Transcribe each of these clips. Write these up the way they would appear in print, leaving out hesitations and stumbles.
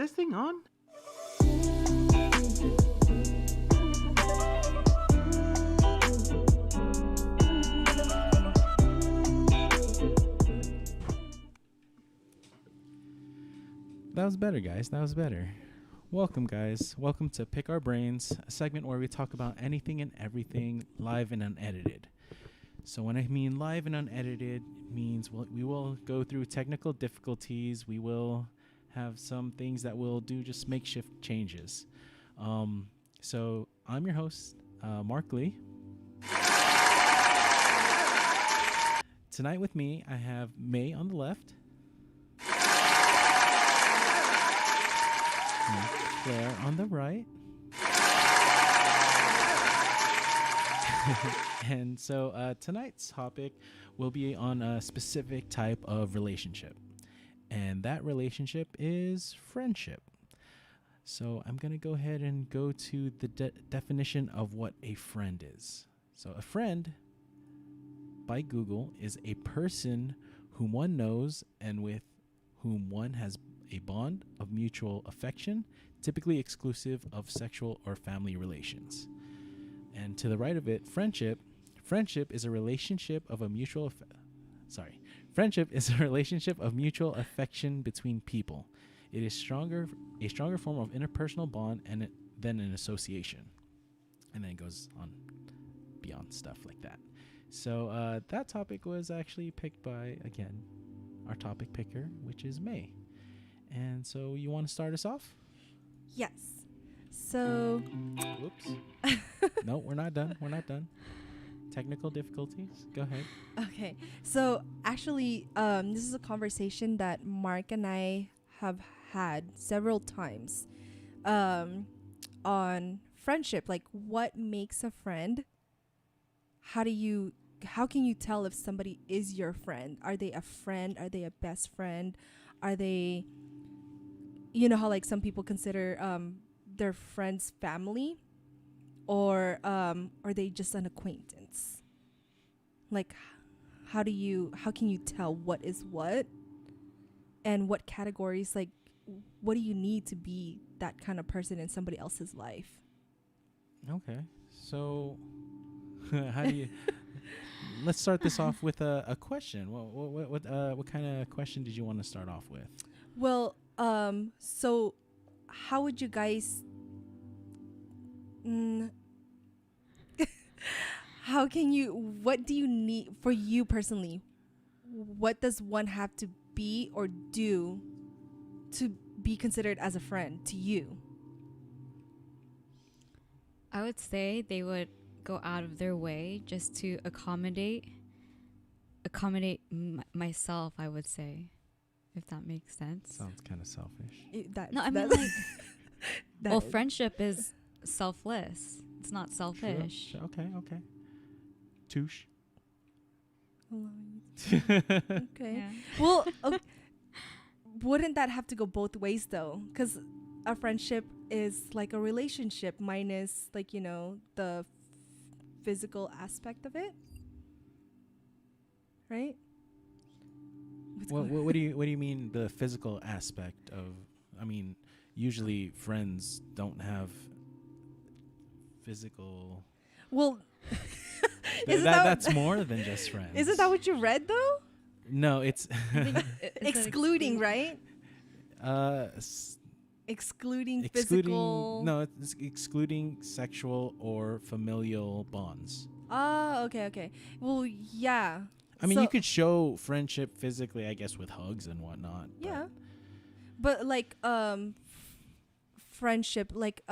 this thing on? That was better, guys. That was better. Welcome, guys. Welcome to Pick Our Brains, a segment where we talk about anything and everything live and unedited. So when I mean live and unedited, it means we will go through technical difficulties. We will have some things that we'll do just makeshift changes. So I'm your host, GGmarclee. Tonight with me, I have May on the left. And Claire on the right. And so tonight's topic will be on a specific type of relationship. And that relationship is friendship. So I'm going to go ahead and go to the definition of what a friend is. So a friend, by Google, is a person whom one knows and with whom one has a bond of mutual affection, typically exclusive of sexual or family relations. And to the right of it, friendship is a relationship of a mutual friendship is a relationship of mutual affection between people. It is a stronger form of interpersonal bond than an association. And then it goes on beyond stuff like that. So that topic was actually picked by, again, our topic picker, which is May. And so you want to start us off? Yes. So... Whoops. No, we're not done. We're not done. Technical difficulties. Go ahead. Okay. So actually, this is a conversation that Mark and I have had several times on friendship. Like, what makes a friend? How can you tell if somebody is your friend? Are they a friend? Are they a best friend? Are they, you know how like some people consider their friends family, or are they just an acquaintance? Like, how can you tell what is what, and what categories, like, what do you need to be that kind of person in somebody else's life? Okay, so how do you? Let's start this off with a question. What kind of question did you want to start off with? Well, so how would you guys? What do you need for you personally? What does one have to be or do to be considered as a friend to you? I would say they would go out of their way just to accommodate myself, I would say, if that makes sense. Sounds kind of selfish. No, I mean, like, well, friendship is selfless. It's not selfish. Sure. Okay. Touche. Okay. Yeah. Well, wouldn't that have to go both ways though? Because a friendship is like a relationship minus, like, you know, the physical aspect of it, right? Well, what do you mean the physical aspect of? I mean, usually friends don't have physical. Well, that's more than just friends. Isn't that what you read though? No, it's excluding, right? Excluding physical. No, it's excluding sexual or familial bonds. Oh, okay. Well, yeah. I mean, you could show friendship physically, I guess, with hugs and whatnot. Yeah. But like, friendship, like,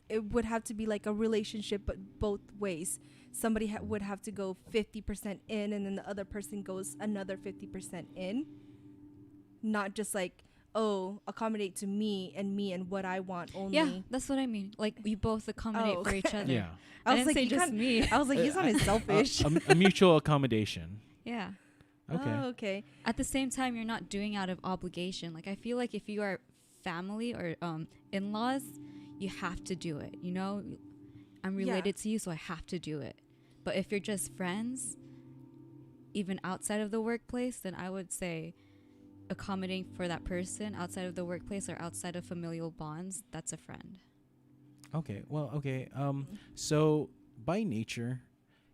it would have to be like a relationship, but both ways. Somebody would have to go 50% in, and then the other person goes another 50% in. Not just like, oh, accommodate to me and what I want only. Yeah, that's what I mean. Like, we both accommodate for each other. Yeah. I was didn't like, say just me. I was like, you sounded selfish. A mutual accommodation. Yeah. Okay. Oh, okay. At the same time, you're not doing out of obligation. Like, I feel like if you are family or in-laws, you have to do it. You know, I'm related to you, so I have to do it. But if you're just friends, even outside of the workplace, then I would say accommodating for that person outside of the workplace or outside of familial bonds, that's a friend. Okay. Well, okay. So by nature,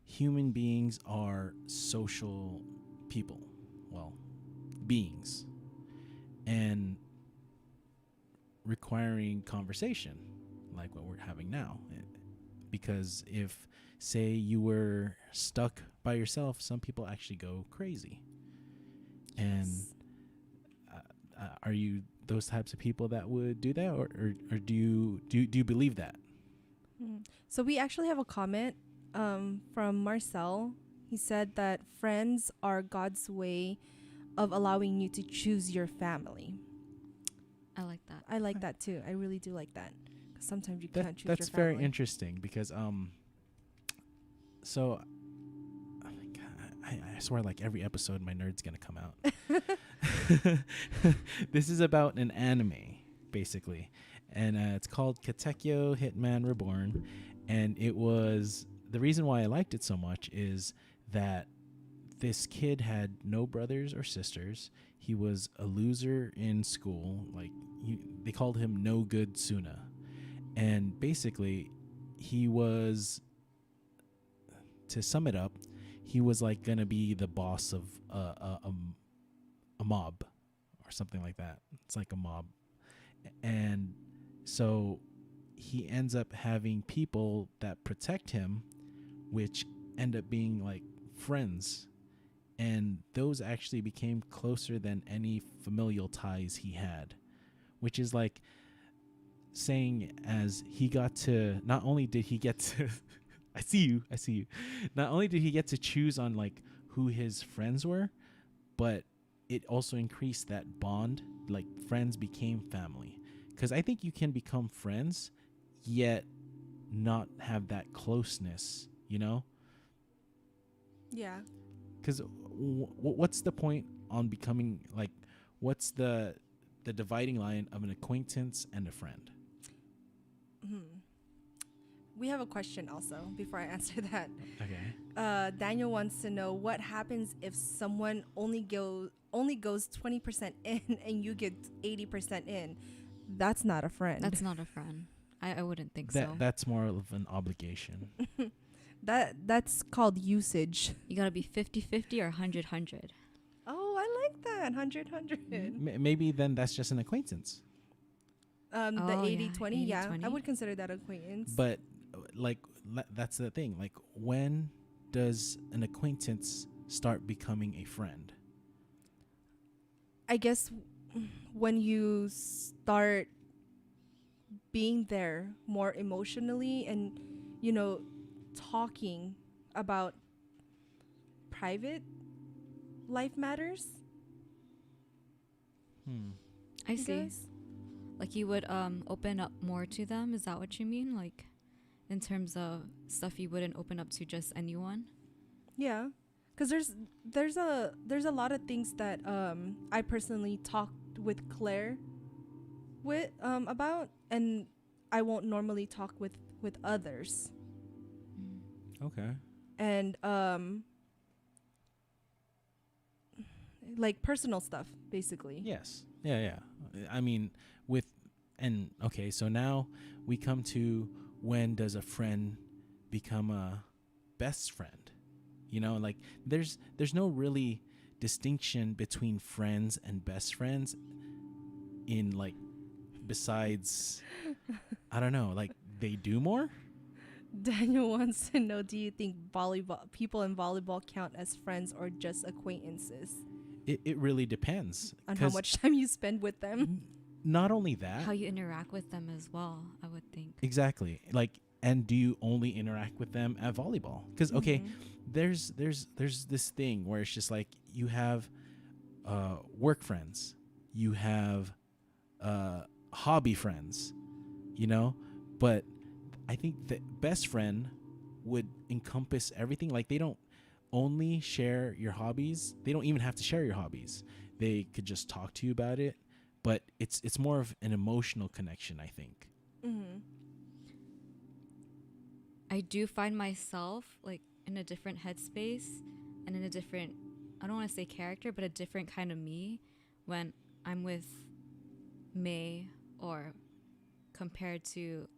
human beings are social people. Well, beings. And requiring conversation like what we're having now. Because if, say, you were stuck by yourself, some people actually go crazy. And are you those types of people that would do that, or do you believe that? So we actually have a comment from Marcel. He said that friends are God's way of allowing you to choose your family. I like that. I like that too. I really do like that. 'Cause sometimes you can't choose your family. That's very interesting because so I swear, like every episode, my nerd's gonna come out. This is about an anime, basically, and it's called Katekyo Hitman Reborn. And it was, the reason why I liked it so much is that this kid had no brothers or sisters. He was a loser in school. Like they called him No Good Suna, and basically, he was, to sum it up, he was like gonna be the boss of a mob or something like that. It's like a mob, and so he ends up having people that protect him, which end up being like friends, and those actually became closer than any familial ties he had, which is like saying, as he got to, not only did he get to I see you. Not only did he get to choose on like who his friends were, but it also increased that bond. Like friends became family. Because I think you can become friends, yet not have that closeness, you know? Yeah. Because what's the point on becoming, like, what's the dividing line of an acquaintance and a friend? We have a question also before I answer that. Okay. Daniel wants to know what happens if someone only goes 20% in and you get 80% in. That's not a friend. That's not a friend. I wouldn't think so. That's more of an obligation. That's called usage. You gotta be 50-50 or 100-100. Oh, I like that. 100-100. Maybe then that's just an acquaintance. The 80-20, yeah. I would consider that acquaintance. But like that's the thing. Like, when does an acquaintance start becoming a friend? I guess when you start being there more emotionally and, you know, talking about private life matters. I see. Guess. Like you would open up more to them. Is that what you mean? Like in terms of stuff you wouldn't open up to just anyone? Yeah. Because there's a lot of things that I personally talked with Claire about, and I won't normally talk with others. Okay. And like personal stuff, basically. Yes. Yeah. I mean, okay, so now we come to, when does a friend become a best friend? You know, like there's no really distinction between friends and best friends in, like, besides, I don't know, like they do more? Daniel wants to know, do you think people in volleyball count as friends or just acquaintances? It really depends. On how much time you spend with them. Not only that. How you interact with them as well, I would think. Exactly. Like, and do you only interact with them at volleyball? Because, okay, there's this thing where it's just like you have work friends. You have hobby friends, you know? But I think the best friend would encompass everything. Like, they don't only share your hobbies. They don't even have to share your hobbies. They could just talk to you about it. But it's more of an emotional connection, I think. I do find myself like in a different headspace and in a different, I don't want to say character, but a different kind of me when I'm with May or compared to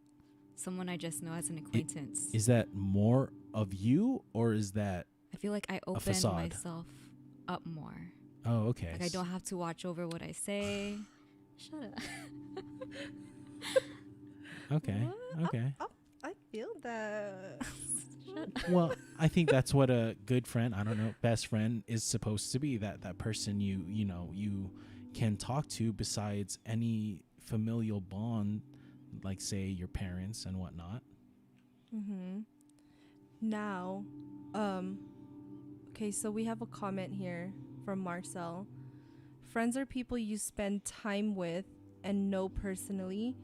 someone I just know as an acquaintance. Is that more of you, or is that I feel like I open facade? myself up more. Oh, okay. Like I don't have to watch over what I say. Shut up. Okay. Okay. I feel that. Well, I think that's what a good friend, I don't know, best friend is supposed to be. That person you know you can talk to besides any familial bond, like say your parents and whatnot. Mm-hmm. Now, okay, so we have a comment here from Marcel. Friends are people you spend time with and know personally.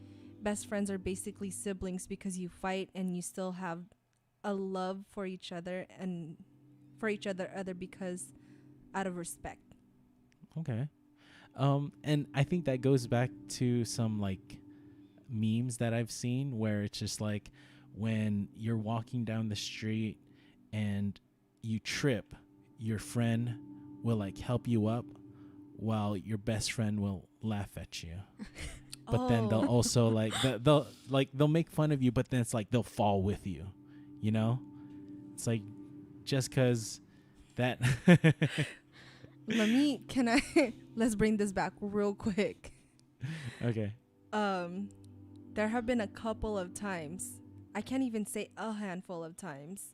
Best friends are basically siblings because you fight and you still have a love for each other and for each other because out of respect. Okay. And I think that goes back to some like memes that I've seen where it's just like when you're walking down the street and you trip, your friend will like help you up while your best friend will laugh at you. But then they'll also like they'll make fun of you, but then it's like they'll fall with you, you know? It's like just cuz that Let's bring this back real quick. Okay. There have been a couple of times, I can't even say a handful of times,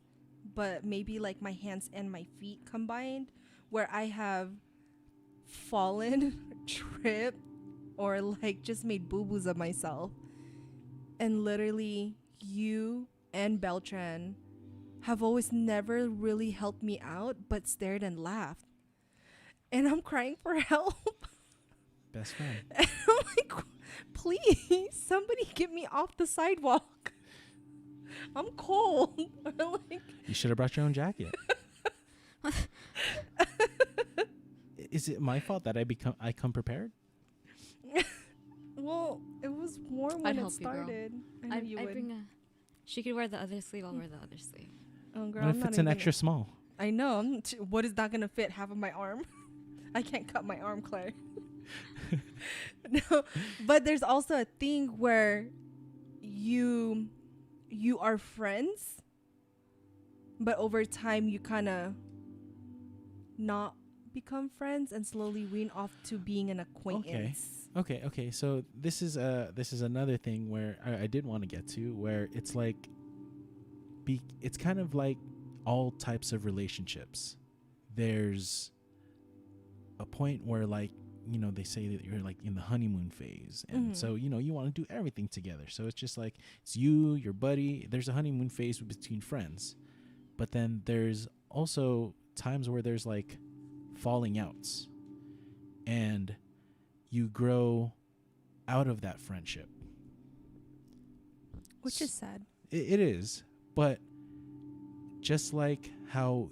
but maybe like my hands and my feet combined, where I have fallen, tripped, or like just made boo-boos of myself. And literally you and Beltran have always never really helped me out, but stared and laughed. And I'm crying for help. Best friend. And I'm like, please, somebody get me off the sidewalk. I'm cold. Like, You should have brought your own jacket. Is it my fault that I come prepared? well, it was warm I'd when it help you, girl. started. I know you would. She could wear the other sleeve. I'll wear the other sleeve. Oh, girl, What I'm if not it's an even extra small? I know. What is that gonna fit half of my arm? I can't cut my arm, Claire. No, but there's also a thing where you are friends, but over time you kind of not become friends and slowly wean off to being an acquaintance. Okay. So this is another thing where I did want to get to, where it's like it's kind of like all types of relationships. There's a point where like, you know, they say that you're like in the honeymoon phase, and so you know you want to do everything together. So it's just like it's you, your buddy. There's a honeymoon phase between friends, but then there's also times where there's like falling outs, and you grow out of that friendship, Which is sad. It is, but just like how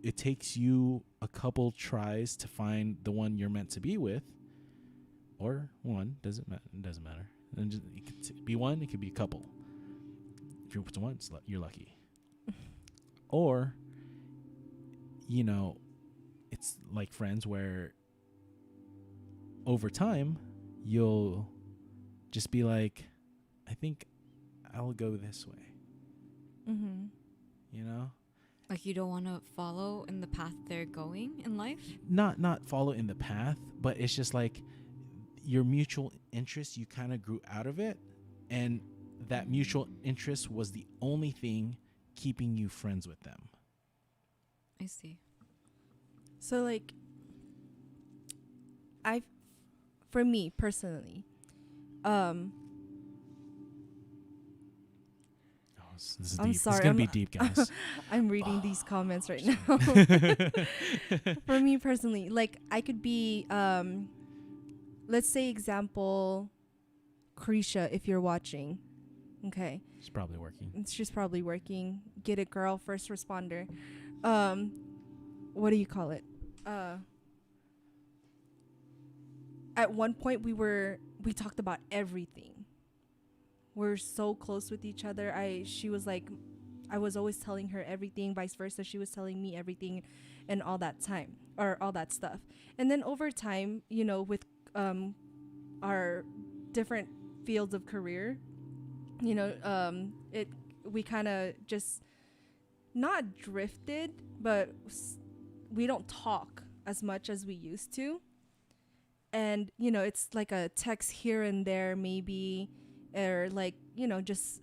it takes you a couple tries to find the one you're meant to be with, or one, doesn't matter. And just, it could be one, it could be a couple. If you're with one, you're lucky. Or, you know, it's like friends where over time you'll just be like, I think I'll go this way. You know? Like you don't want to follow in the path they're going in life? Not follow in the path, but it's just like your mutual interest, you kind of grew out of it, and that mutual interest was the only thing keeping you friends with them. I see. So like for me personally, This is I'm deep. sorry, This is gonna be deep, guys. I'm reading these comments right now. For me personally, like I could be, let's say example, Krisha, if you're watching, okay. She's probably working. She's probably working. Get it, girl. First responder. What do you call it? At one point we talked about everything. We're so close with each other. She was like, I was always telling her everything, vice versa. She was telling me everything and all that time. or all that stuff. And then over time, you know, with our different fields of career, you know, we kind of just not drifted, but we don't talk as much as we used to. And, you know, it's like a text here and there maybe, or like, you know, just,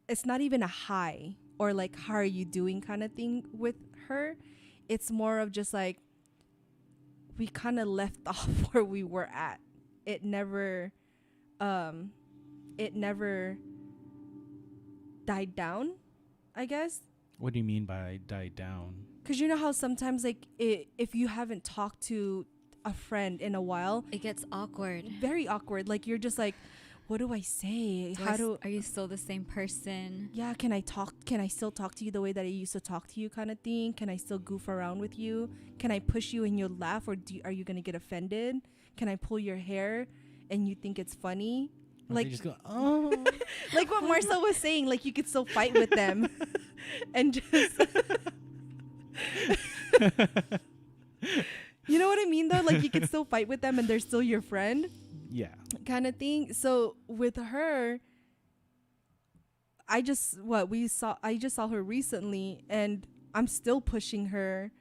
it's not even a hi or like, how are you doing kind of thing with her. It's more of just like, we kind of left off where we were at. It never died down, I guess. What do you mean by died down? Because you know how sometimes like if you haven't talked to a friend in a while, It gets awkward. very awkward. Like you're just like, what do I say? Are you still the same person? Yeah, can I still talk to you the way that I used to talk to you kind of thing? Can I still goof around with you? Can I push you and you'll laugh, or are you going to get offended? Can I pull your hair and you think it's funny? Or Like they just go, oh. like what Marcel was saying, like you could still fight with them and just you know what I mean though? Like you could still fight with them and they're still your friend. Yeah. Kind of thing. So with her, I just saw her recently and I'm still pushing her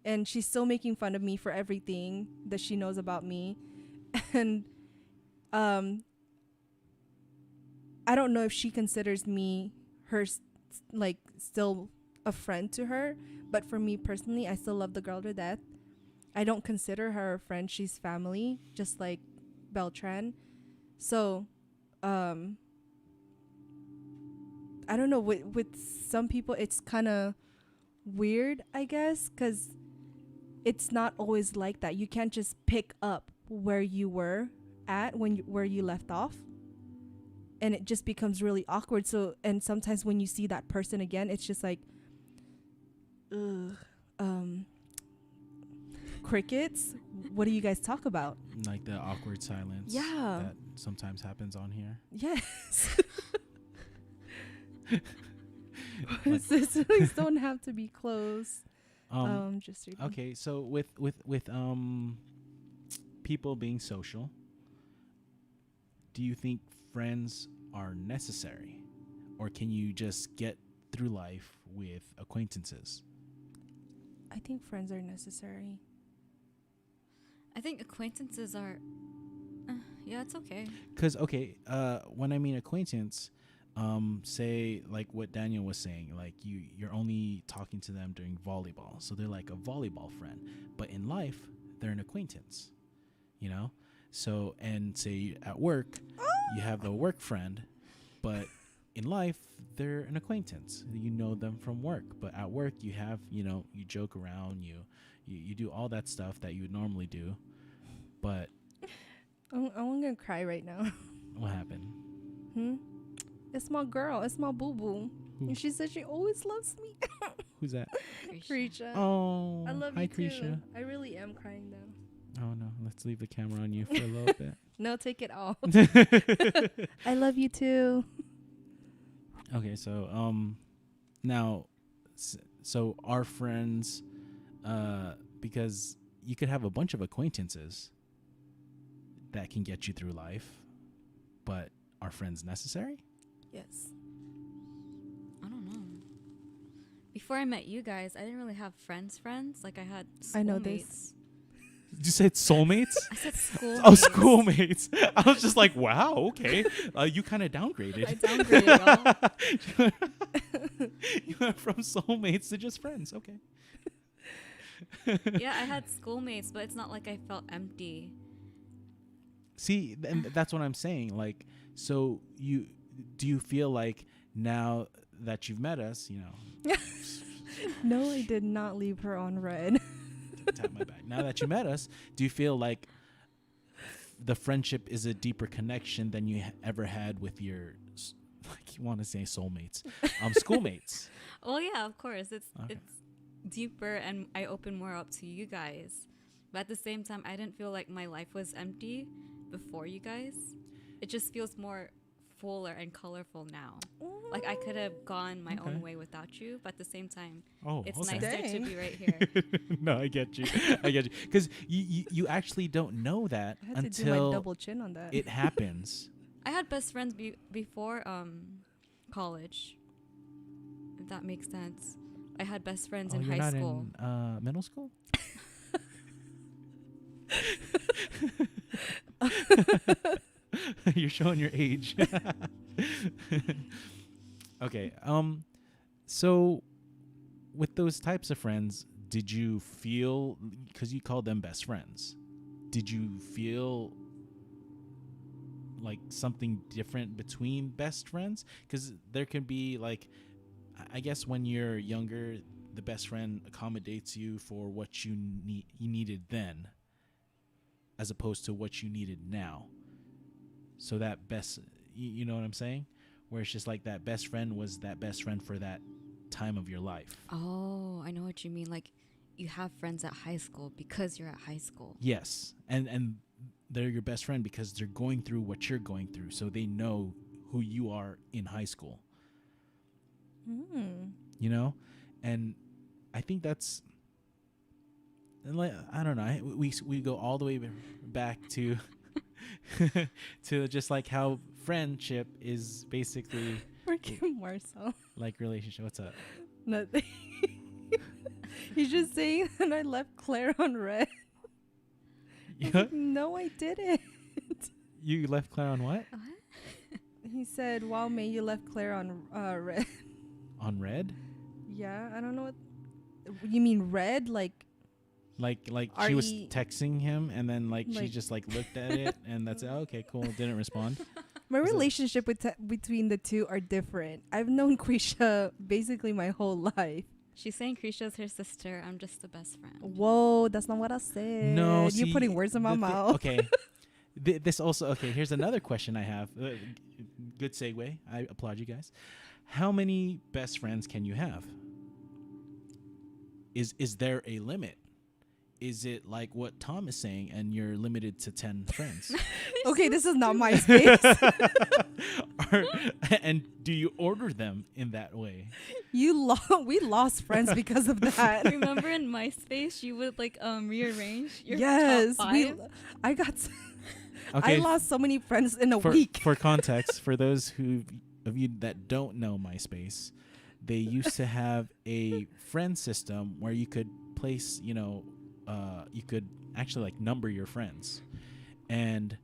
and she's still making fun of me for everything that she knows about me. And I don't know if she considers me like still a friend to her, but for me personally, I still love the girl to death. I don't consider her a friend. She's family, just like Beltran. So I don't know, with some people it's kind of weird, I guess, because it's not always like that. You can't just pick up where you were at where you left off, and it just becomes really awkward. So, and sometimes when you see that person again, it's just like crickets. What do you guys talk about? Like the awkward silence. Yeah. That sometimes happens on here. Yes. Like- Sisters don't have to be close. Just okay, so with people being social, do you think friends are necessary, or can you just get through life with acquaintances? I think friends are necessary. I think acquaintances are. Yeah, it's okay. Because when I mean acquaintance, say like what Daniel was saying, like you're only talking to them during volleyball, so they're like a volleyball friend, but in life they're an acquaintance, you know. So, and say at work you have the work friend, but in life they're an acquaintance. You know them from work, but at work you have, you know, you joke around, you do all that stuff that you would normally do. But I'm gonna cry right now. what happened? It's my girl. It's my boo boo. Who? And she said she always loves me. Who's that? Krisha. Oh, I love hi, you too. Krisha. I really am crying now. Oh no, let's leave the camera on you for a little bit. No, take it off. I love you too. Okay, so now, so our friends, because you could have a bunch of acquaintances that can get you through life, but are friends necessary? Yes. I don't know. Before I met you guys, I didn't really have friends. Like I had schoolmates. I know this. You said soulmates? I said schoolmates. Oh, schoolmates. I was just like, wow, okay. You kind of downgraded. I downgraded y'all. You went from soulmates to just friends. Okay. Yeah, I had schoolmates, but it's not like I felt empty. See, and that's what I'm saying. Like, so do you feel like now that you've met us, you know? No, I did not leave her on red. Tap my back. Now that you met us, do you feel like the friendship is a deeper connection than you ever had with your, like you want to say soulmates, schoolmates? Well, yeah, of course. It's Okay. it's deeper, and I open more up to you guys. But at the same time, I didn't feel like my life was empty before you guys. It just feels more fuller and colorful now. Like I could have gone my own way without you, but at the same time, it's nicer to be right here. No, I get you. I get you. Because you actually don't know that I had to do my until double chin on that. it happens. I had best friends before college, if that makes sense. I had best friends in high school. In middle school? You're showing your age. Okay. So with those types of friends, did you feel, because you called them best friends, did you feel like something different between best friends? Because there can be like, I guess when you're younger, the best friend accommodates you for what you needed then, as opposed to what you needed now. So that best, you know what I'm saying? Where it's just like that best friend was that best friend for that time of your life. Oh, I know what you mean. Like you have friends at high school because you're at high school. Yes. And they're your best friend because they're going through what you're going through. So they know who you are in high school. You know? And I think that's, I don't know. We go all the way back to to just like how friendship is basically Freaking Marcel. like relationship. What's up? Nothing. He's just saying that I left Claire on red. Yeah? No, I didn't. You left Claire on what? He said, "Wow, May, you left Claire on red." On red? Yeah, I don't know what you mean. Red, like she was texting him and then like she just like looked at it and that's it. Oh, okay, cool. Didn't respond. my relationship between the two are different. I've known Krisha basically my whole life. She's saying Krisha's her sister. I'm just the best friend. Whoa, that's not what I said. No, you're putting words in my mouth. Okay. This also, okay, here's another question I have. Good segue. I applaud you guys. How many best friends can you have? Is there a limit? Is it like what Tom is saying and you're limited to 10 friends? Okay, this is not my space. And do you order them in that way? We lost friends because of that. Remember in MySpace you would like rearrange your yes, top 5? I got Okay, I lost so many friends in a week. For context, for those of you that don't know MySpace, they used to have a friend system where you could place, you could actually like number your friends, and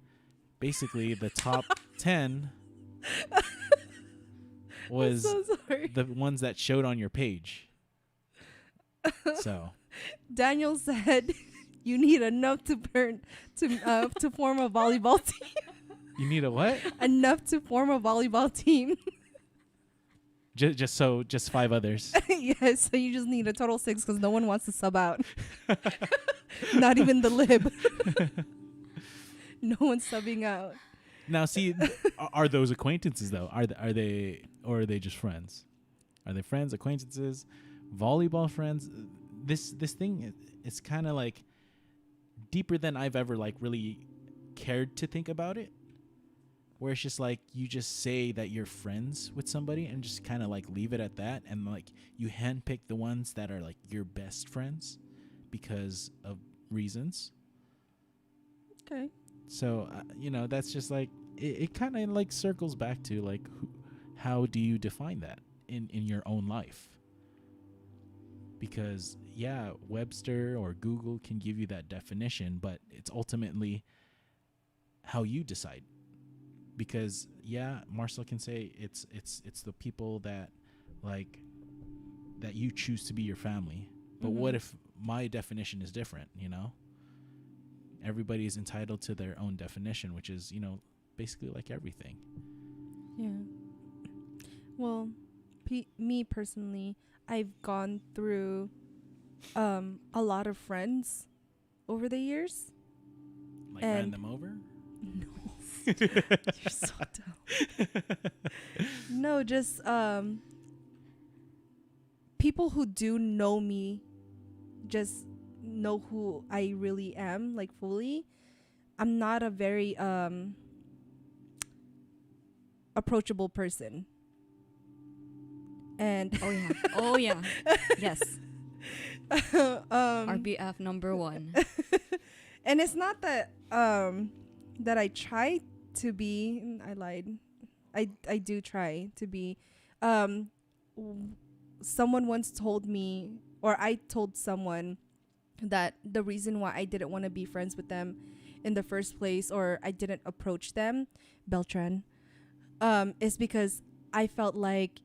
basically the top 10 was so sorry. the ones that showed on your page. So Daniel said you need enough to form a volleyball team. you need a what? Enough to form a volleyball team. Just 5 others. Yes, so you just need a total 6 because no one wants to sub out. Not even the lib. No one's subbing out. Now, see, are those acquaintances though? Are they, or are they just friends? Are they friends, acquaintances, volleyball friends? This thing, it's kind of like deeper than I've ever like really cared to think about it. Where it's just like you just say that you're friends with somebody and just kind of like leave it at that, and like you handpick the ones that are like your best friends because of reasons. Okay. So that's just like it kind of like circles back to like how do you define that in your own life? Because Webster or Google can give you that definition, but it's ultimately how you decide. Because Marcel can say it's the people that like that you choose to be your family. But what if my definition is different? Everybody is entitled to their own definition, which is basically like everything. Yeah. Well, me personally, I've gone through a lot of friends over the years. Like ran them over? No. You're so dumb. No, just people who do know me, just know who I really am, like fully. I'm not a very approachable person. And Oh yeah. Yes. RBF number 1. and it's not that that I try to be. I lied. I do try to be. Someone once told me, or I told someone, that the reason why I didn't want to be friends with them in the first place, or I didn't approach them, Beltran, is because I felt like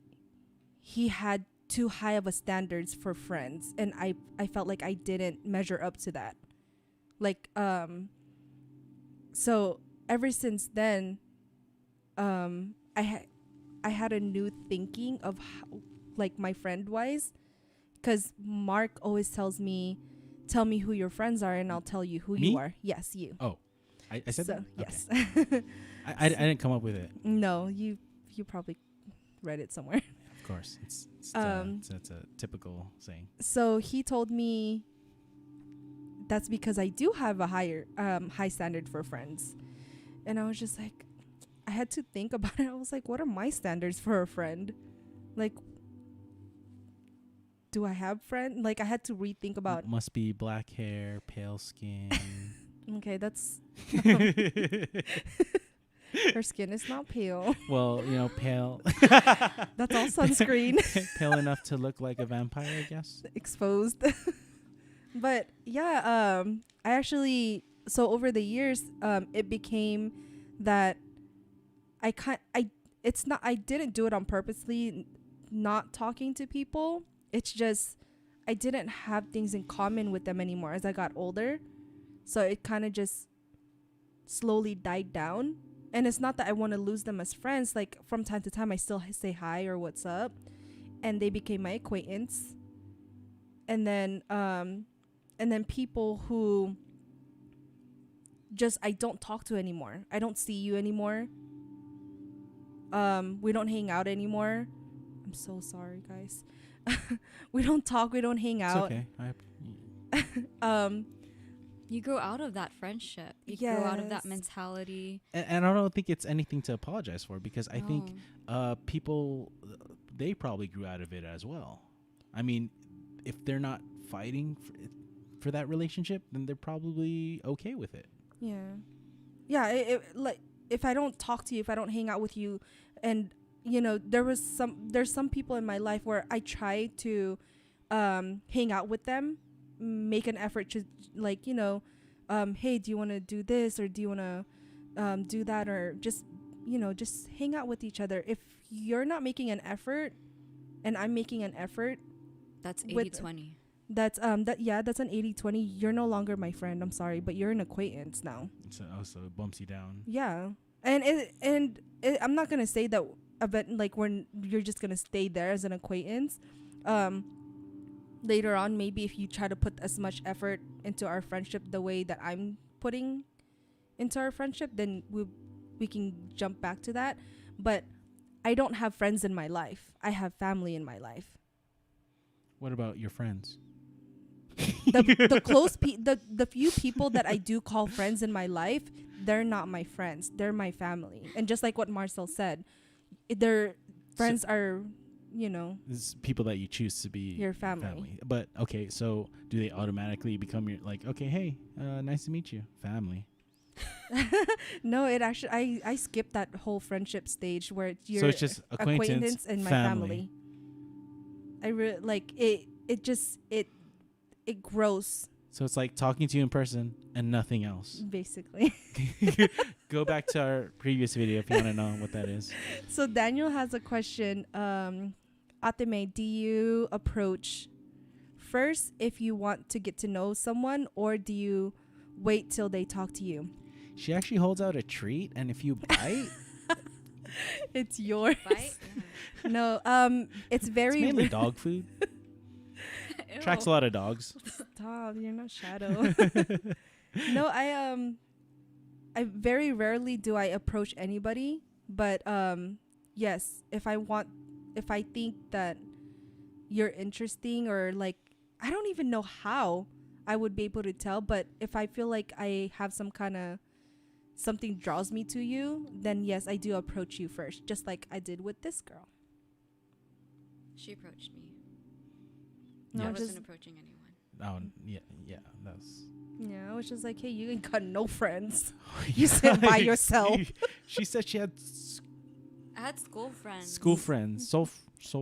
he had too high of a standards for friends, and I felt like I didn't measure up to that. Like so ever since then, I had a new thinking of how, like, my friend wise, because Mark always tells me, tell me who your friends are and I'll tell you who Me? you are. Yes, you. Oh, I said So, that? yes. Okay. I didn't come up with it. No, you probably read it somewhere. Of course. It's a typical saying. So he told me that's because I do have a high standard for friends. And I was just like, I had to think about it. I was like, what are my standards for a friend? Like, do I have friends? Like, I had to rethink about. Must be black hair, pale skin. Okay, that's her skin is not pale. Well, pale. That's all sunscreen. Pale enough to look like a vampire, I guess. Exposed. But yeah, I actually, so over the years, it became that I didn't do it on purposely, not talking to people. It's just I didn't have things in common with them anymore as I got older. So it kind of just slowly died down. And it's not that I want to lose them as friends. Like, from time to time, I still say hi or what's up. And they became my acquaintance. And then people who just I don't talk to anymore. I don't see you anymore. We don't hang out anymore. I'm so sorry, guys. We don't talk. We don't hang out. It's okay. You grow out of that friendship. You grow out of that mentality. And I don't think it's anything to apologize for, because I think people, they probably grew out of it as well. I mean, if they're not fighting for that relationship, then they're probably okay with it. Yeah. It like, if I don't talk to you, if I don't hang out with you, and there's some people in my life where I try to hang out with them, make an effort to, like, hey, do you want to do this, or do you want to do that, or just just hang out with each other. If you're not making an effort and I'm making an effort, that's 80-20. That's that's an 80-20. You're no longer my friend. I'm sorry, but you're an acquaintance now. So it bumps you down. Yeah. And I'm not gonna say that event, like, when you're just gonna stay there as an acquaintance. Later on, maybe if you try to put as much effort into our friendship the way that I'm putting into our friendship, then we can jump back to that. But I don't have friends in my life. I have family in my life. What about your friends? The few people that I do call friends in my life, they're not my friends. They're my family. And just like what Marcel said, their friends are, It's people that you choose to be your family. But okay, so do they automatically become your, like, okay, hey, nice to meet you, family? No, it actually, I skipped that whole friendship stage where it's your, so it's just acquaintance and my family. I really like it. It just it grows. So it's like talking to you in person and nothing else. Basically. Go back to our previous video if you want to know what that is. So Daniel has a question. Ateme, do you approach first if you want to get to know someone, or do you wait till they talk to you? She actually holds out a treat, and if you bite, it's yours. Bite? No, it's very it's mainly dog food. Attracts a lot of dogs. Stop, you're not Shadow. No, I very rarely do I approach anybody, but yes, if I think that you're interesting, or like, I don't even know how I would be able to tell, but if I feel like I have some kind of something draws me to you, then yes, I do approach you first, just like I did with this girl. She approached me. No, I I wasn't just approaching anyone. Oh yeah, that's. yeah, I was just like, hey, you ain't got no friends. You sit by yourself. She said she had I had school friends. school friends,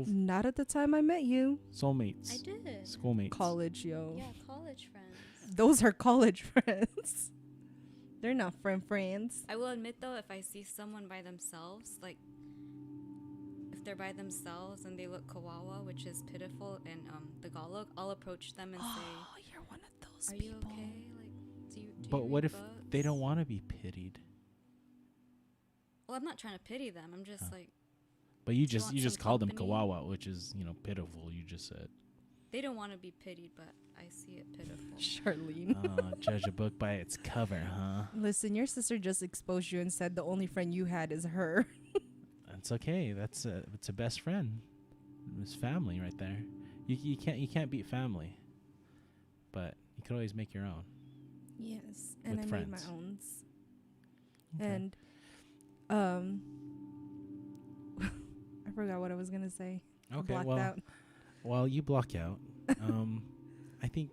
Not at the time I met you. soulmates. I did. Schoolmates. College, yo. Yeah, college friends. Those are college friends. They're not friends. I will admit though, if I see someone by themselves, like if they're by themselves and they look kawawa, which is pitiful in Tagalog, I'll approach them and say, Oh, you're one of those "Are people. you okay? Like, do you?" But you what read if they don't books?" want to be pitied? Well, I'm not trying to pity them. I'm just like, But you want just some called them company? kawawa, which is pitiful. You just said. they don't want to be pitied, but I see it pitiful. Charlene. Judge a book by its cover, huh? Listen, your sister just exposed you and said the only friend you had is her. That's okay. It's a best friend. It's family right there. You can't beat family. But you could always make your own. Yes, and With I made my friends. own. Okay. And I forgot what I was gonna say. I Okay, blocked well, out. while you block out, I think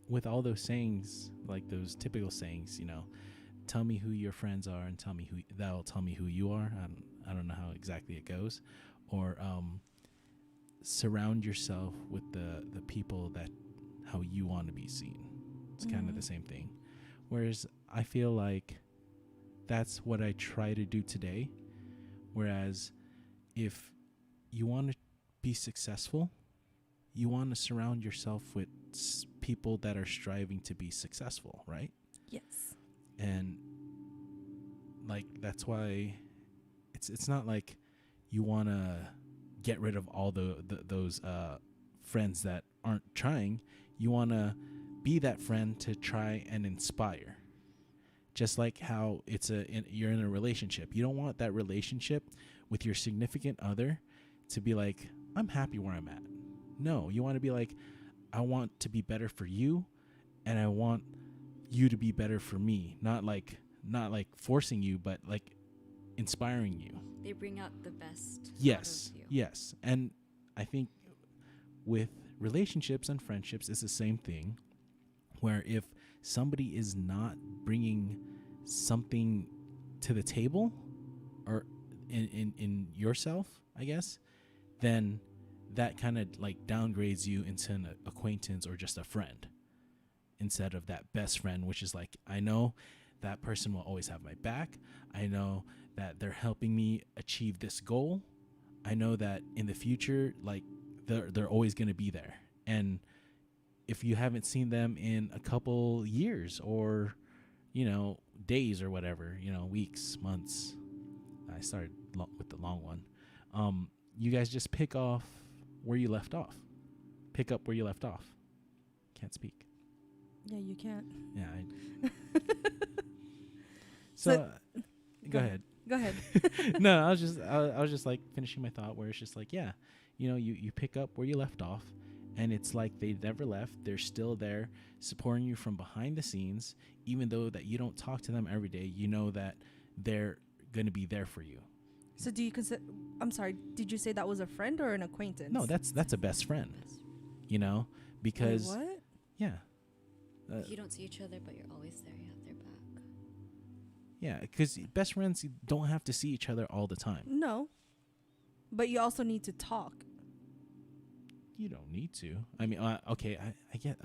with all those sayings, like those typical sayings, tell me who your friends are and that'll tell me who you are. I don't know how exactly it goes, or surround yourself with the people that how you want to be seen. It's kind of the same thing. Whereas I feel like that's what I try to do today. Whereas if you want to be successful, you want to surround yourself with people that are striving to be successful, right? Yes. And like that's why it's not like you want to get rid of all those friends that aren't trying. You want to be that friend to try and inspire. Just like how you're in a relationship. You don't want that relationship with your significant other to be like, I'm happy where I'm at. No, you want to be like, I want to be better for you, and I want you to be better for me. Not like forcing you, but like inspiring you. They bring out the best. Yes, Out of you. yes. And I think with relationships and friendships, it's the same thing, where if somebody is not bringing something to the table or in yourself, I guess, then that kind of like downgrades you into an acquaintance or just a friend instead of that best friend, which is like, I know that person will always have my back. I know that they're helping me achieve this goal. I know that in the future, like they're always going to be there. And if you haven't seen them in a couple years or, days or whatever, weeks, months, I started with the long one. You guys just pick off where you left off. Pick up where you left off. Can't speak. Yeah, you can't. Yeah. So go ahead. Go ahead. No, I was just like finishing my thought where it's just like, yeah, you pick up where you left off, and it's like they never left. They're still there supporting you from behind the scenes, even though that you don't talk to them every day. You know that they're going to be there for you. So do you consider, I'm sorry, did you say that was a friend or an acquaintance? No, that's a best friend, because Wait, what? yeah. You don't see each other, but you're always there. You have their back. Yeah, because best friends don't have to see each other all the time. No. But you also need to talk. You don't need to. I mean, okay, I get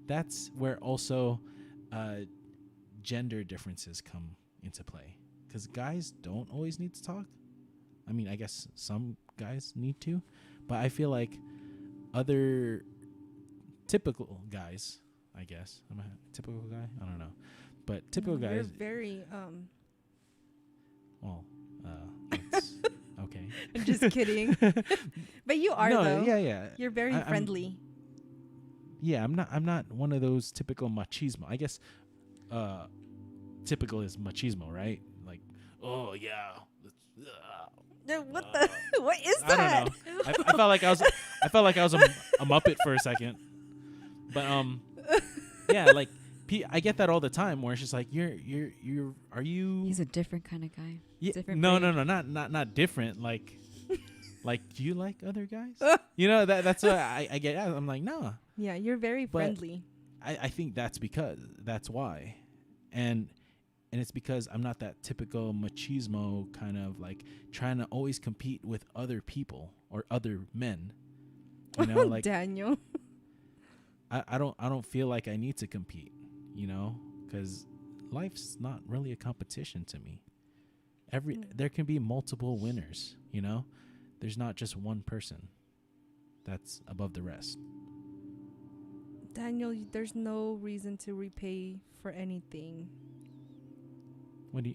that's where also gender differences come into play. Because guys don't always need to talk. I mean, I guess some guys need to. But I feel like other typical guys, I guess. I'm a typical guy? I don't know. But typical You're guys... very, Well, it's okay. I'm just kidding. But you are, though. Yeah. You're very friendly. I'm not one of those typical machismo. I guess typical is machismo, right? Like, oh yeah. What the? What is that? I don't know. I felt like I was a Muppet for a second. But yeah, like I get that all the time where it's just like are you He's a different kind of guy. yeah, different no breed. not different like like do you like other guys? You know that's what I get. I'm like no. Yeah, you're very But friendly. I think that's why, and it's because I'm not that typical machismo kind of like trying to always compete with other people or other men. You know, like Daniel. I don't feel like I need to compete, you know, because life's not really a competition to me. There can be multiple winners, you know. There's not just one person that's above the rest. Daniel, there's no reason to repay for anything. What do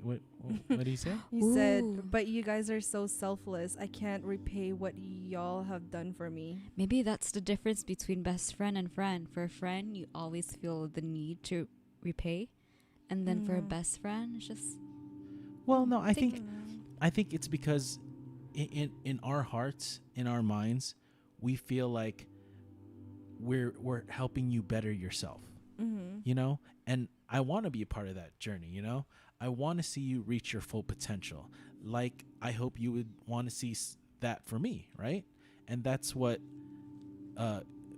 you say? You Ooh. said, but you guys are so selfless. I can't repay what y'all have done for me. Maybe that's the difference between best friend and friend. For a friend, you always feel the need to repay, and then for a best friend, it's just Well, no, I think it's because in our hearts, in our minds, we feel like we're helping you better yourself. You know, and I want to be a part of that journey. You know, I want to see you reach your full potential. Like I hope you would want to see that for me, right? And that's what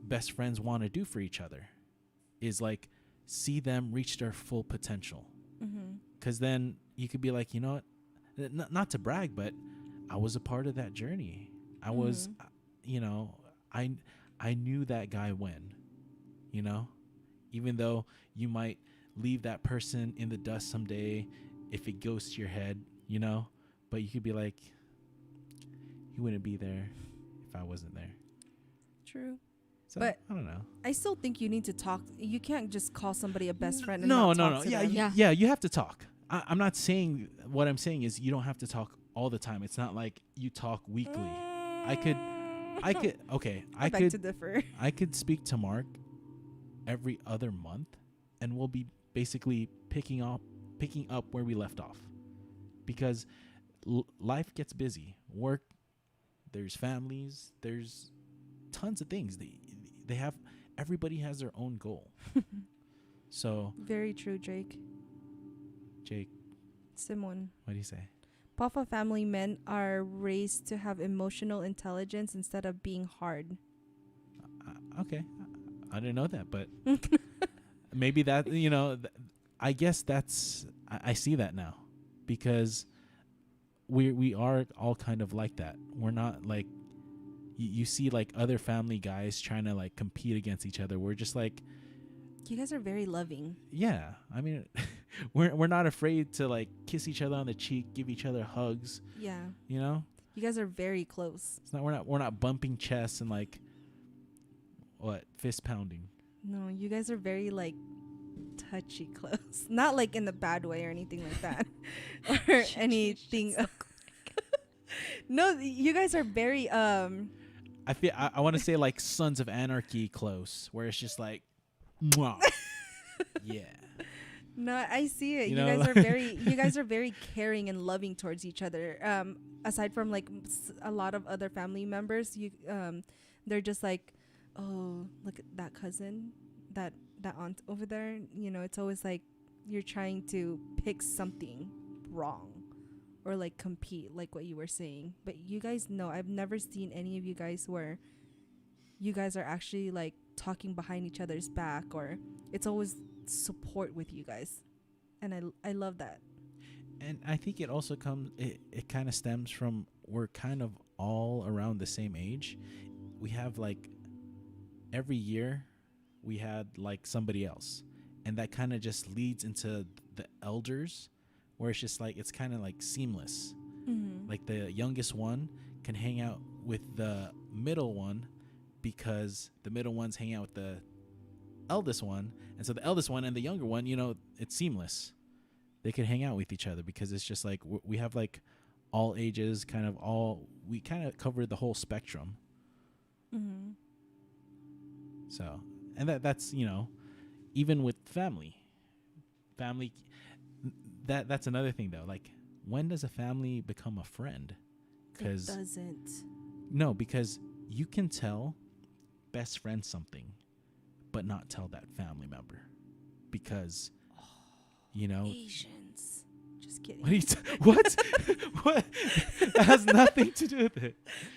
best friends want to do for each other, is like see them reach their full potential. Because then you could be like, you know what, not to brag, but I was a part of that journey. I was, you know, I knew that guy when, you know, even though you might leave that person in the dust someday if it goes to your head, you know, but you could be like, he wouldn't be there if I wasn't there. True. So, But I don't know. I still think you need to talk. You can't just call somebody a best friend and No. not talk to them. Yeah, you have to talk. I'm not saying, what I'm saying is you don't have to talk all the time. It's not like you talk weekly. I could okay, I beg to differ. I could speak to Mark every other month, and we'll be basically picking up where we left off, because life gets busy. Work, there's families, there's tons of things. They have, everybody has their own goal. So Very true, Jake. Simon. what do you say? Pafa family men are raised to have emotional intelligence instead of being hard. Okay, I didn't know that, but maybe that, you know, I guess that's, I see that now, because we are all kind of like that. We're not like, you see like other family guys trying to like compete against each other. We're just like, You guys are very loving. yeah, I mean, we're not afraid to like kiss each other on the cheek, give each other hugs, Yeah. you know. You guys are very close. It's not, we're not bumping chests and like fist pounding. No, you guys are very like touchy close. Not like in the bad way or anything like that. or anything. No, you guys are very I feel I want to say like Sons of Anarchy close, where it's just like, mwah. Yeah. No, I see it. You You, know, guys are very you guys are very caring and loving towards each other. Aside from like a lot of other family members, they're just like, "Oh, look at that cousin, that aunt over there." You know, it's always like you're trying to pick something wrong or like compete, like what you were saying. But you guys know, I've never seen any of you guys where you guys are actually like talking behind each other's back, or it's always support with you guys, and I love that. And I think it also comes, it kind of stems from, we're kind of all around the same age. We have like every year we had like somebody else, and that kind of just leads into the elders, where it's just like, it's kind of like seamless. Like the youngest one can hang out with the middle one, because the middle one's hanging out with the eldest one, and so the eldest one and the younger one, you know, it's seamless. They could hang out with each other, because it's just like we have like all ages, kind of we kind of cover the whole spectrum. So, and that's, you know, even with family, that's another thing though. Like, when does a family become a friend? It doesn't. No, because you can tell best friend something, but not tell that family member, because, you know. Asians. Just kidding. What? Are you what? What? That has nothing to do with it.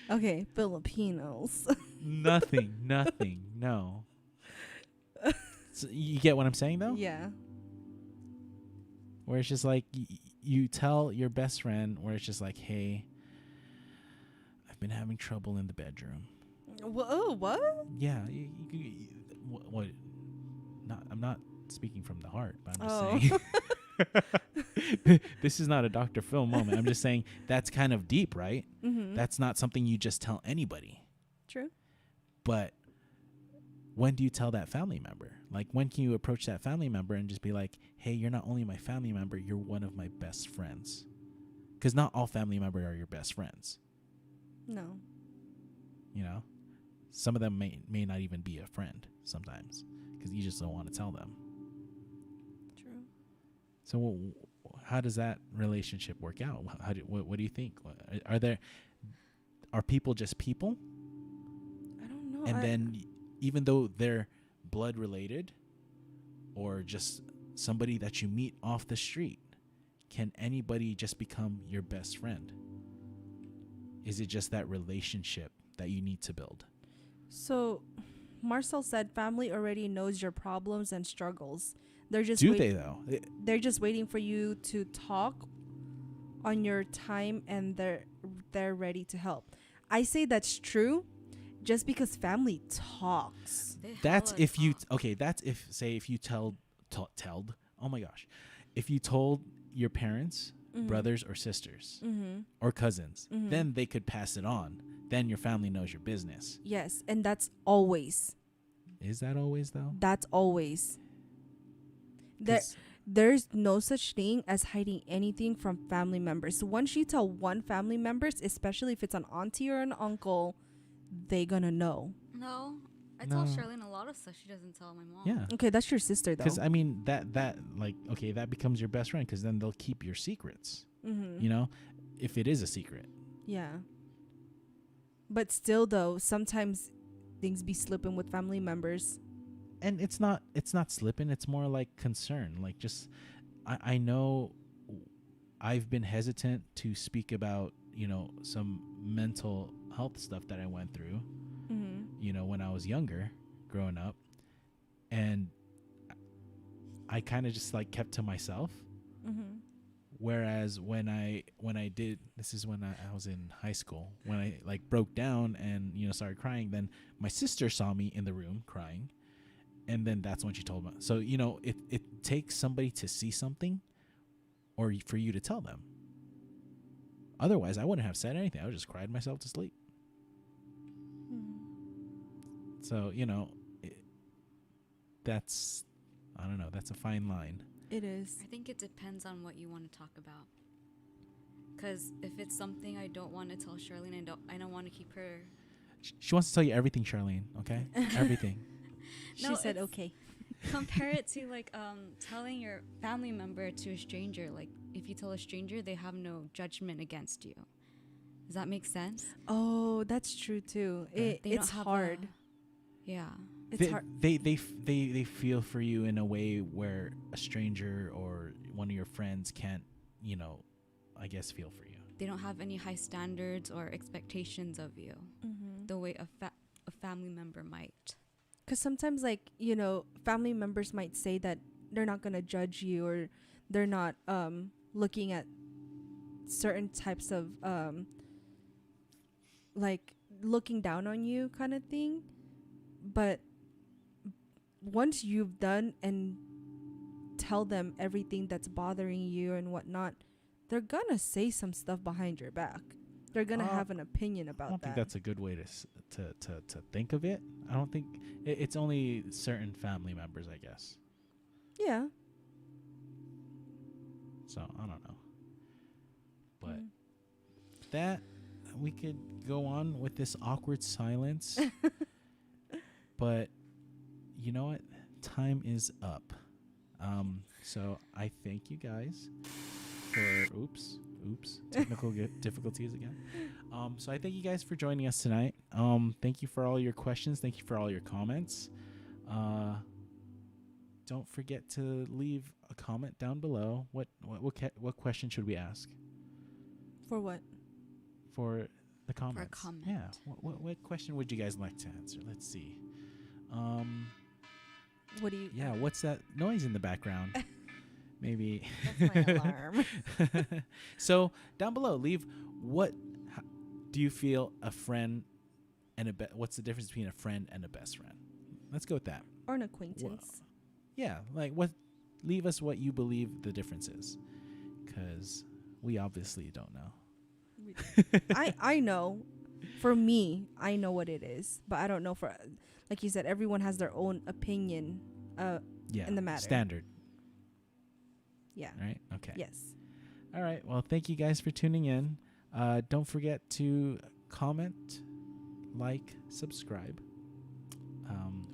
Okay, Filipinos. Nothing. No. So you get what I'm saying, though? Yeah. Where it's just like you tell your best friend, where it's just like, hey, I've been having trouble in the bedroom. Whoa, what? Yeah. What? I'm not speaking from the heart, but I'm just saying. This is not a Dr. Phil moment. I'm just saying that's kind of deep, right? Mm-hmm. That's not something you just tell anybody. True. But when do you tell that family member? Like, when can you approach that family member and just be like, hey, you're not only my family member, you're one of my best friends? Because not all family members are your best friends. No. You know? Some of them may not even be a friend sometimes because you just don't want to tell them. True. So how does that relationship work out? What do you think? Are people just people? I don't know. And then even though they're blood related or just somebody that you meet off the street, can anybody just become your best friend? Is it just that relationship that you need to build? So Marcel said family already knows your problems and struggles. They're just they though? They're just waiting for you to talk on your time, and they're ready to help. I say that's true just because family talks. That's if you that's if you told oh my gosh, if you told your parents, brothers or sisters or cousins, then they could pass it on. Then your family knows your business. Yes, and that's always. Is that always though? That's always. There's no such thing as hiding anything from family members. So once you tell one family members, especially if it's an auntie or an uncle, they gonna know. No, I tell Charlene a lot of stuff she doesn't tell my mom. Yeah. Okay, that's your sister though. Because I mean that becomes your best friend because then they'll keep your secrets. You know, if it is a secret. Yeah. But still though, sometimes things be slipping with family members. And it's not slipping, it's more like concern. Like, just I know I've been hesitant to speak about, you know, some mental health stuff that I went through, you know, when I was younger, growing up. And I kind of just like kept to myself. Whereas when I did, this is when I was in high school, when I like broke down and, you know, started crying, then my sister saw me in the room crying. And then that's when she told me. So, you know, it takes somebody to see something or for you to tell them. Otherwise, I wouldn't have said anything. I would just cried myself to sleep. So, you know, that's, I don't know, that's a fine line. It is. I think it depends on what you want to talk about. Because if it's something I don't want to tell Charlene, I don't want to keep her. She wants to tell you everything, Charlene, okay? Everything. She said okay. Compare it to like telling your family member to a stranger. Like if you tell a stranger, they have no judgment against you. Does that make sense? Oh, that's true too. It's hard. Yeah. It's hard. They feel for you in a way where a stranger or one of your friends can't, you know, I guess feel for you. They don't have any high standards or expectations of you the way a family member might. Because sometimes, like, you know, family members might say that they're not going to judge you or they're not looking at certain types of, like, looking down on you kind of thing. But once you've done and tell them everything that's bothering you and whatnot, they're going to say some stuff behind your back. They're going to have an opinion about that. I don't think that's a good way to think of it. I don't think it's only certain family members, I guess. Yeah. So I don't know. But that we could go on with this awkward silence. But you know what? Time is up. So I thank you guys for technical difficulties again. So I thank you guys for joining us tonight. Thank you for all your questions. Thank you for all your comments. don't forget to leave a comment down below. What question should we ask For what? for the comments? For a comment. Yeah. What question would you guys like to answer? Let's see. What do you? Yeah. What's that noise in the background? Maybe. That's my alarm. So down below, leave how do you feel a friend and what's the difference between a friend and a best friend? Let's go with that. Or an acquaintance. Yeah, like leave us what you believe the difference is, because we obviously don't know. I know. For me, I know what it is, but I don't know for, like you said, everyone has their own opinion in the matter. Standard. Yeah. Right? Okay. Yes. All right. Well, thank you guys for tuning in. Don't forget to comment, like, subscribe.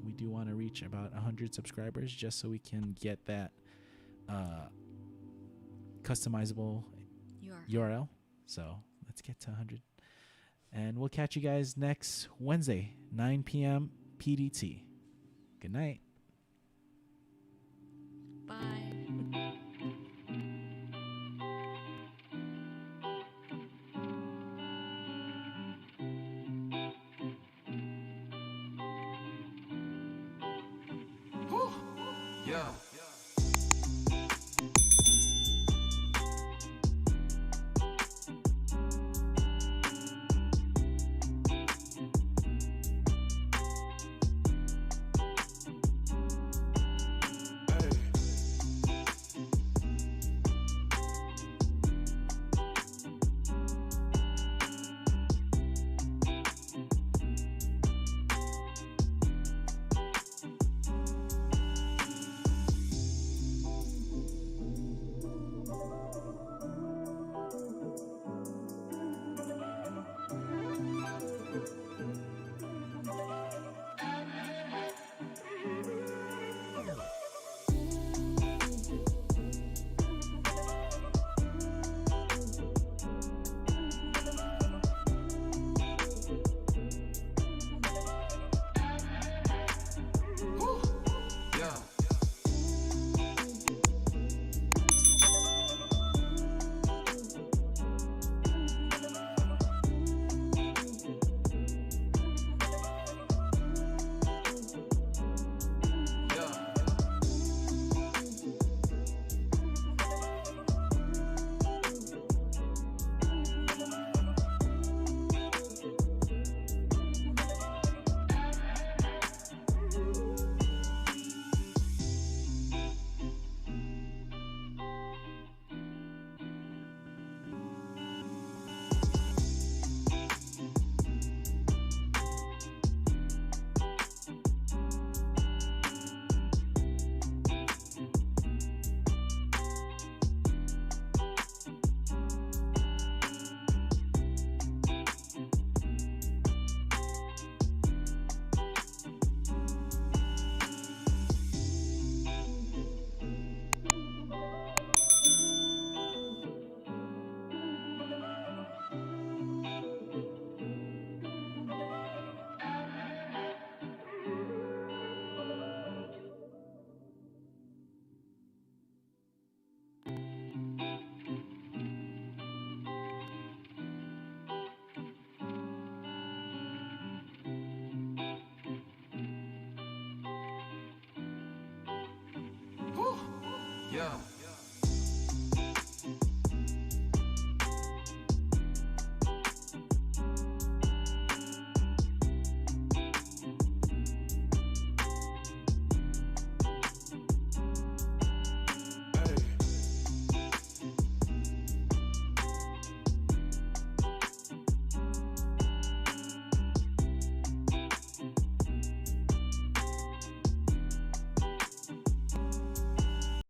We do want to reach about 100 subscribers just so we can get that customizable URL. So let's get to 100. And we'll catch you guys next Wednesday, 9 p.m. PDT. Good night. Bye. Yeah. Yeah.